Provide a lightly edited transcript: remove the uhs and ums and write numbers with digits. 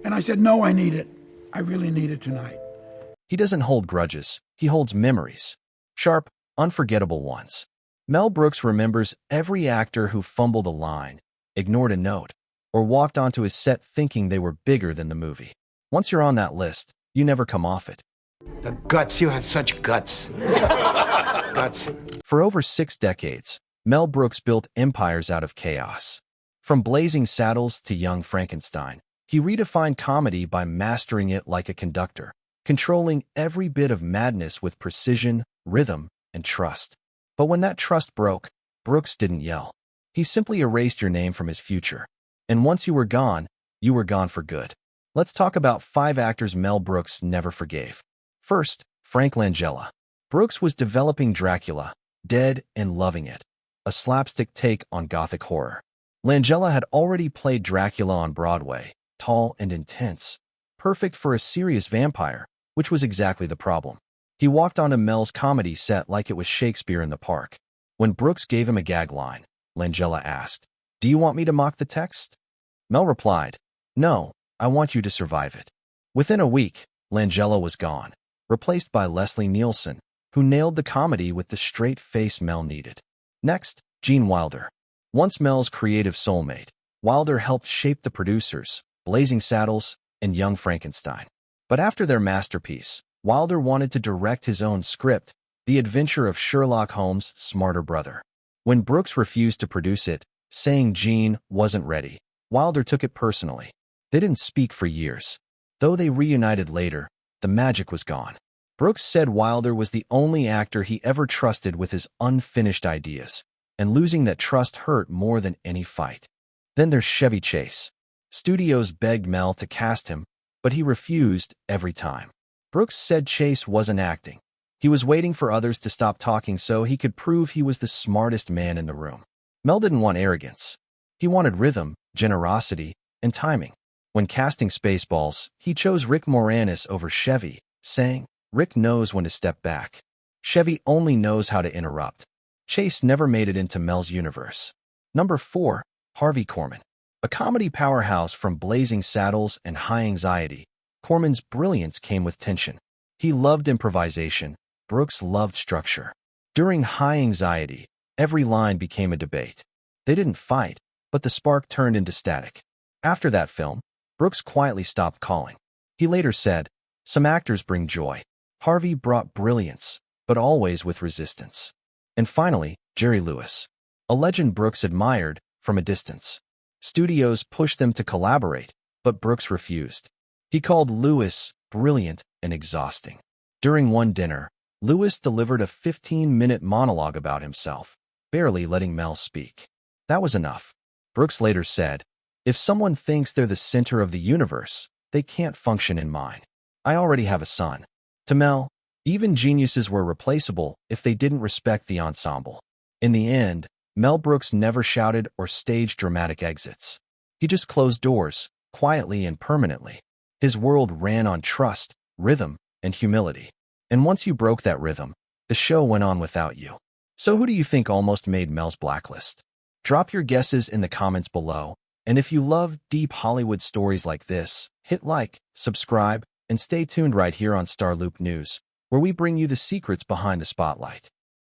And I said, no, I need it. I really need it tonight. He doesn't hold grudges. He holds memories. Sharp, unforgettable ones. Mel Brooks remembers every actor who fumbled a line, ignored a note, or walked onto his set thinking they were bigger than the movie. Once you're on that list, you never come off it. The guts, you have such guts. Guts. For over 6 decades, Mel Brooks built empires out of chaos. From Blazing Saddles to Young Frankenstein, he redefined comedy by mastering it like a conductor, controlling every bit of madness with precision, rhythm, and trust. But when that trust broke, Brooks didn't yell. He simply erased your name from his future. And once you were gone for good. Let's talk about 5 actors Mel Brooks never forgave. First, Frank Langella. Brooks was developing Dracula, dead and loving it, a slapstick take on Gothic horror. Langella had already played Dracula on Broadway, tall and intense, perfect for a serious vampire, which was exactly the problem. He walked onto Mel's comedy set like it was Shakespeare in the park. When Brooks gave him a gag line, Langella asked, "Do you want me to mock the text?" Mel replied, "No, I want you to survive it." Within a week, Langella was gone, replaced by Leslie Nielsen, who nailed the comedy with the straight face Mel needed. Next, Gene Wilder. Once Mel's creative soulmate, Wilder helped shape the producers, Blazing Saddles, and Young Frankenstein. But after their masterpiece, Wilder wanted to direct his own script, The Adventure of Sherlock Holmes' Smarter Brother. When Brooks refused to produce it, saying Gene wasn't ready, Wilder took it personally. They didn't speak for years. Though they reunited later, the magic was gone. Brooks said Wilder was the only actor he ever trusted with his unfinished ideas, and losing that trust hurt more than any fight. Then there's Chevy Chase. Studios begged Mel to cast him, but he refused every time. Brooks said Chase wasn't acting. He was waiting for others to stop talking so he could prove he was the smartest man in the room. Mel didn't want arrogance. He wanted rhythm, generosity, and timing. When casting Spaceballs, he chose Rick Moranis over Chevy, saying, "Rick knows when to step back. Chevy only knows how to interrupt." Chase never made it into Mel's universe. Number 4, Harvey Korman. A comedy powerhouse from Blazing Saddles and High Anxiety, Korman's brilliance came with tension. He loved improvisation. Brooks loved structure. During High Anxiety, every line became a debate. They didn't fight, but the spark turned into static. After that film, Brooks quietly stopped calling. He later said, "Some actors bring joy. Harvey brought brilliance, but always with resistance." And finally, Jerry Lewis. A legend Brooks admired from a distance. Studios pushed them to collaborate, but Brooks refused. He called Lewis brilliant and exhausting. During one dinner, Lewis delivered a 15-minute monologue about himself, barely letting Mel speak. That was enough. Brooks later said, "If someone thinks they're the center of the universe, they can't function in mine. I already have a son." To Mel, even geniuses were replaceable if they didn't respect the ensemble. In the end, Mel Brooks never shouted or staged dramatic exits. He just closed doors, quietly and permanently. His world ran on trust, rhythm, and humility. And once you broke that rhythm, the show went on without you. So who do you think almost made Mel's blacklist? Drop your guesses in the comments below. And if you love deep Hollywood stories like this, hit like, subscribe, and stay tuned right here on StarLoop News, where we bring you the secrets behind the spotlight.